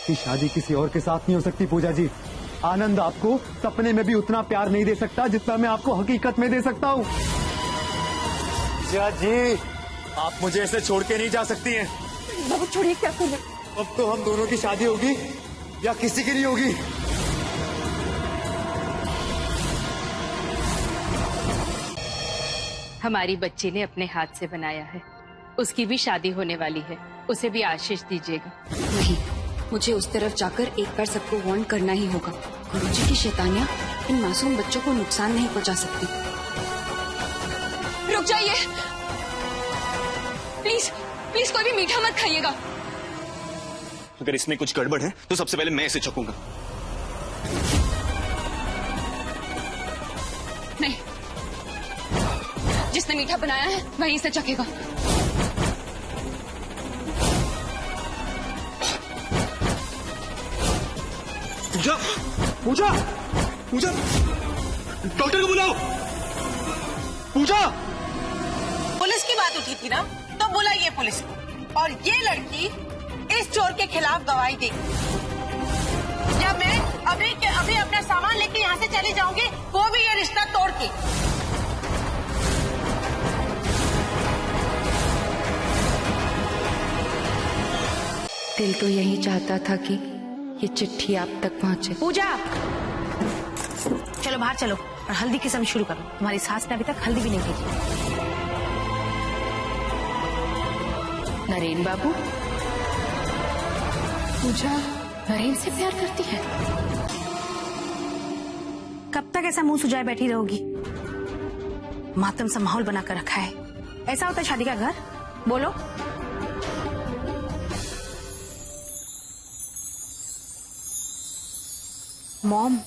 आपकी शादी किसी और के साथ नहीं हो सकती पूजा जी। आनंद आपको सपने में भी उतना प्यार नहीं दे सकता जितना मैं आपको हकीकत में दे सकता हूँ। पूजा जी, आप मुझे ऐसे छोड़ के नहीं जा सकती हैं। बाबू छोड़िए, क्या कर रहे? अब तो हम दोनों की शादी होगी या किसी की नहीं होगी। हमारी बच्ची ने अपने हाथ से बनाया है, उसकी भी शादी होने वाली है, उसे भी आशीष दीजिएगा। नहीं, मुझे उस तरफ जाकर एक बार सबको वार्न करना ही होगा। गुरुजी की शैतानियां इन मासूम बच्चों को नुकसान नहीं पहुंचा सकती। रुक जाइए, प्लीज प्लीज, कोई भी मीठा मत खाइएगा। अगर इसमें कुछ गड़बड़ है तो सबसे पहले मैं इसे चखूंगा। नहीं, जिसने मीठा बनाया है वही इसे चखेगा। पूजा, पूजा, पूजा, डॉक्टर को बुलाओ। पूजा, पुलिस की बात उठी थी ना, तो बुलाइए पुलिस को, और ये लड़की इस चोर के खिलाफ गवाही देगी, या मैं अभी के अभी अपना सामान लेके यहाँ से चली जाऊंगी, वो भी ये रिश्ता तोड़ के। दिल तो यही चाहता था कि ये चिट्ठी आप तक पहुंचे। पूजा, चलो बाहर चलो और हल्दी की रस्म शुरू करो। तुम्हारी सास ने अभी तक हल्दी भी नहीं भेजी। नरेन बाबू, पूजा नरेन से प्यार करती है? कब तक ऐसा मुंह सुजाए बैठी रहोगी? मातम सा माहौल बनाकर रखा है। ऐसा होता है शादी का घर? बोलो। मॉम,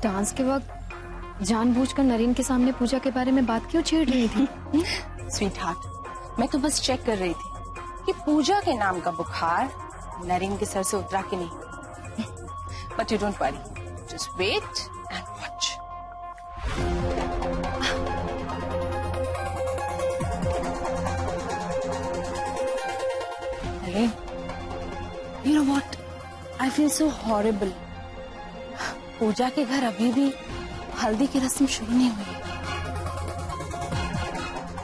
डांस के वक्त जानबूझकर नरेन के सामने पूजा के बारे में बात क्यों छेड़ रही थी? स्वीट हार्ट, मैं तो बस चेक कर रही थी कि पूजा के नाम का बुखार नरेन के सर से उतरा कि नहीं। But you don't worry, just wait and watch. Naren, you know what, I feel so horrible. Pooja के घर अभी भी हल्दी की रस्म शुरू नहीं हुई।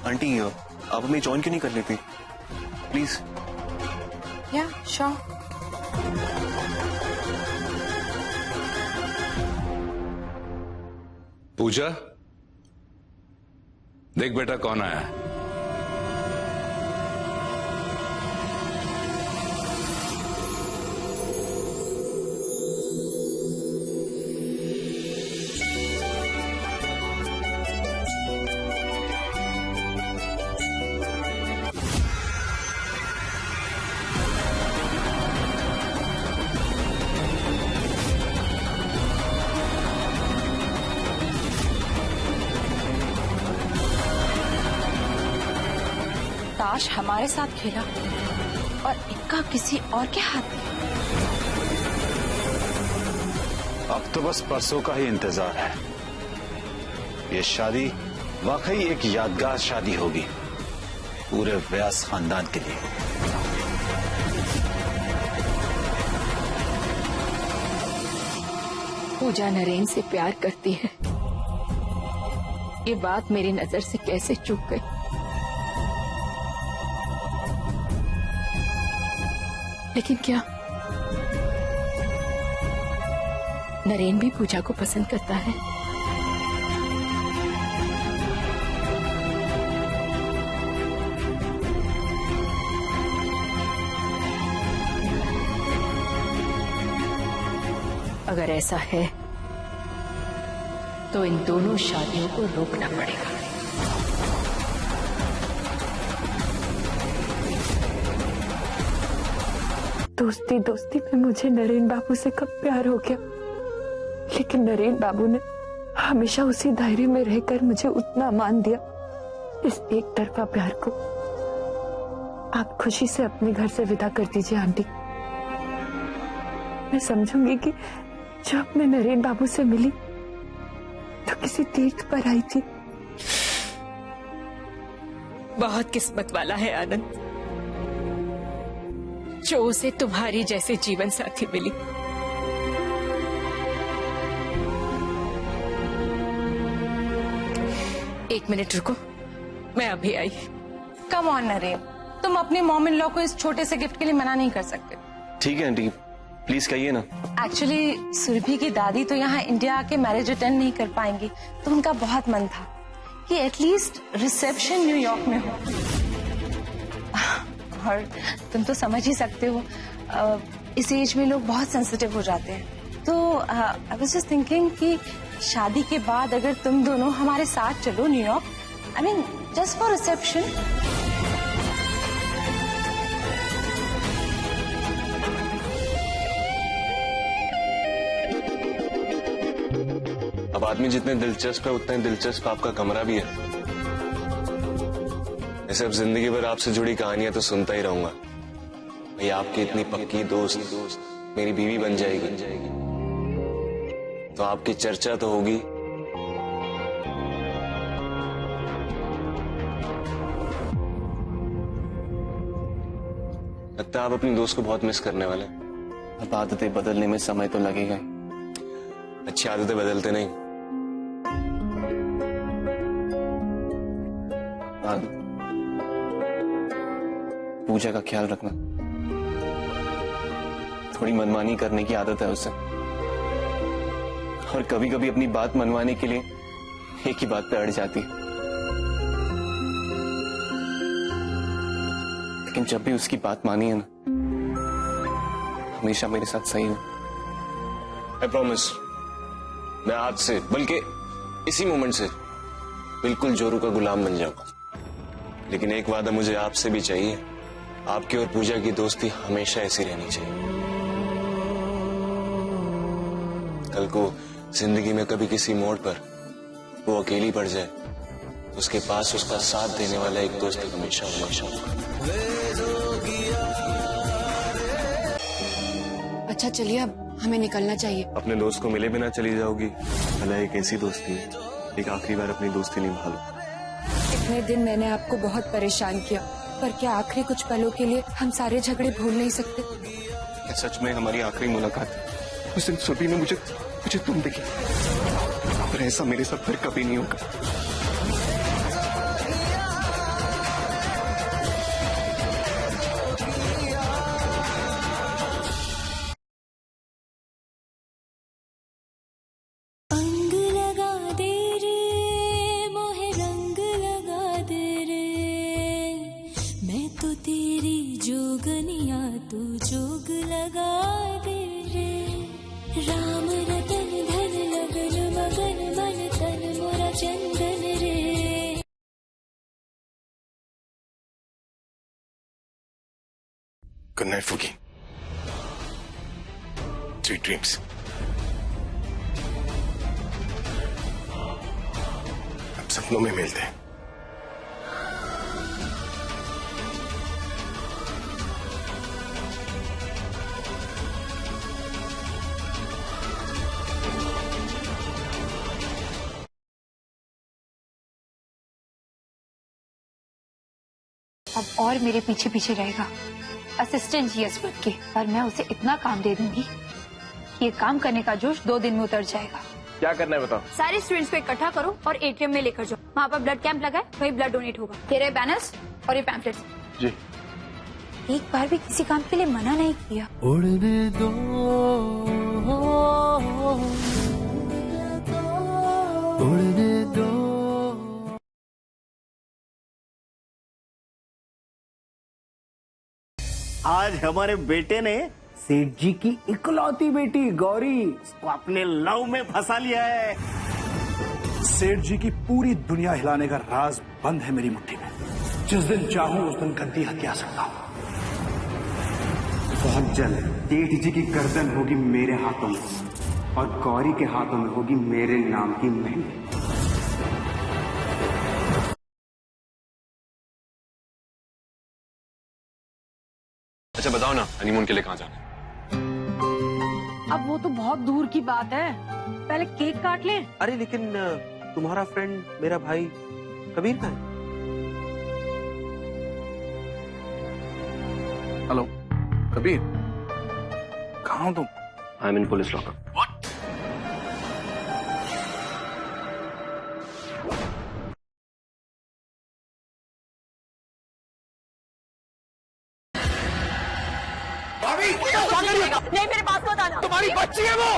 आंटी आप हमें ज्वाइन क्यों नहीं कर लेती प्लीज? या श्योर। पूजा, देख बेटा कौन आया है। ताश हमारे साथ खेला और इक्का किसी और के हाथ में। अब तो बस परसों का ही इंतजार है। ये शादी वाकई एक यादगार शादी होगी पूरे व्यास खानदान के लिए। पूजा नरेन से प्यार करती है, ये बात मेरी नजर से कैसे चूक गई। लेकिन क्या नरेन भी पूजा को पसंद करता है? अगर ऐसा है तो इन दोनों शादियों को रोकना पड़ेगा। दोस्ती दोस्ती में मुझे नरेन बाबू से कब प्यार हो गया, लेकिन नरेन बाबू ने हमेशा उसी दायरे में रहकर मुझे उतना मान दिया। इस एक तरफा प्यार को आप खुशी से अपने घर से विदा कर दीजिए आंटी। मैं समझूंगी कि जब मैं नरेन बाबू से मिली तो किसी तीर्थ पर आई थी। बहुत किस्मत वाला है आनंद जो उसे तुम्हारी जैसे जीवन साथी मिली। एक मिनट रुको, मैं अभी आई। कम ऑन नरेन, तुम अपनी मॉम इन लॉ को इस छोटे से गिफ्ट के लिए मना नहीं कर सकते। ठीक है आंटी, प्लीज कहिए ना। एक्चुअली सुरभि की दादी तो यहाँ इंडिया आके मैरिज अटेंड नहीं कर पाएंगी, तो उनका बहुत मन था कि एटलीस्ट रिसेप्शन न्यूयॉर्क में हो। और तुम तो समझ ही सकते हो, इस एज में लोग बहुत सेंसिटिव हो जाते हैं। तो आई वाज जस्ट थिंकिंग कि शादी के बाद अगर तुम दोनों हमारे साथ चलो New York, I mean just for reception. अब आदमी जितने दिलचस्प है उतने दिलचस्प आपका कमरा भी है। ऐसे अब जिंदगी भर आपसे जुड़ी कहानियां तो सुनता ही रहूंगा। भाई आपकी इतनी पक्की दोस्त मेरी बीवी बन जाएगी तो आपकी चर्चा तो होगी। लगता है आप अपनी दोस्त को बहुत मिस करने वाले हैं। अब आदतें बदलने में समय तो लगेगा ही। अच्छी आदतें बदलते नहीं। पूजा का ख्याल रखना। थोड़ी मनमानी करने की आदत है उसे, और कभी कभी अपनी बात मनवाने के लिए एक ही बात पे अड़ जाती है। लेकिन जब भी उसकी बात मानी है ना, हमेशा मेरे साथ सही हो। आई प्रॉमिस, मैं आज से बल्कि इसी मोमेंट से बिल्कुल जोरू का गुलाम बन जाऊंगा। लेकिन एक वादा मुझे आपसे भी चाहिए, आपकी और पूजा की दोस्ती हमेशा ऐसी रहनी चाहिए। कल को जिंदगी में कभी किसी मोड़ पर वो अकेली पड़ जाए तो उसके पास उसका साथ देने वाला एक दोस्त हमेशा हमेशा होगा। अच्छा चलिए, अब हमें निकलना चाहिए। अपने दोस्त को मिले बिना चली जाओगी? भला एक ऐसी दोस्ती है, एक आखिरी बार अपनी दोस्ती निभा लो। इतने दिन मैंने आपको बहुत परेशान किया, पर क्या आखिरी कुछ पलों के लिए हम सारे झगड़े भूल नहीं सकते? सच में हमारी आखिरी मुलाकात उस दिन सुरभि में मुझे तुम दिखी, पर ऐसा मेरे साथ फिर कभी नहीं होगा। अंग लगा दे रे मोहे, रंग लगा दे रे, मैं तो तेरी जोगनिया, तू जोग लगा दे रे। राम रतन धन लगन मगन, मन तन मोरा चंदन रे। गुड नाइट फुगी, स्वीट ड्रीम्स। अब सपनों में मिलते हैं। अब और मेरे पीछे पीछे रहेगा असिस्टेंट जीएस बन के, पर मैं उसे इतना काम दे दूंगी कि ये काम करने का जोश 2 दिन में उतर जाएगा। क्या करना है बताओ? सारे स्टूडेंट्स को इकट्ठा करो और एटीएम में लेकर जाओ। वहाँ पर ब्लड कैंप लगा है, वही ब्लड डोनेट होगा। तेरे बैनर्स और ये पैम्फलेट्स। जी। एक बार भी किसी काम के लिए मना नहीं किया। उड़ने दो, उड़ने दो। आज हमारे बेटे ने सेठ जी की इकलौती बेटी गौरी को अपने लव में फंसा लिया है। सेठ जी की पूरी दुनिया हिलाने का राज बंद है मेरी मुट्ठी में। जिस दिन चाहूं उस दिन गद्दी हत्या सकता हूं। बहुत जल्द सेठ जी की गर्दन होगी मेरे हाथों में, और गौरी के हाथों में होगी मेरे नाम की मेहंदी। अच्छा बताओ ना, हनीमून के लिए कहाँ जाना है? अब वो तो बहुत दूर की बात है, पहले केक काट ले। अरे लेकिन तुम्हारा फ्रेंड मेरा भाई कबीर कहाँ है? हेलो, कबीर, कहाँ हो तुम? I am in police lockup. नहीं, मेरे पास मत आना। तुम्हारी बच्ची है वो।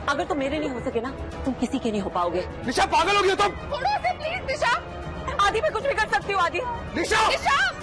अगर तुम मेरे नहीं हो सके ना, तुम किसी के नहीं हो पाओगे। निशा, पागल हो गई हो तुम? प्लीज निशा। आदि मैं कुछ भी कर सकती हूँ। आदि, निशा, निशा।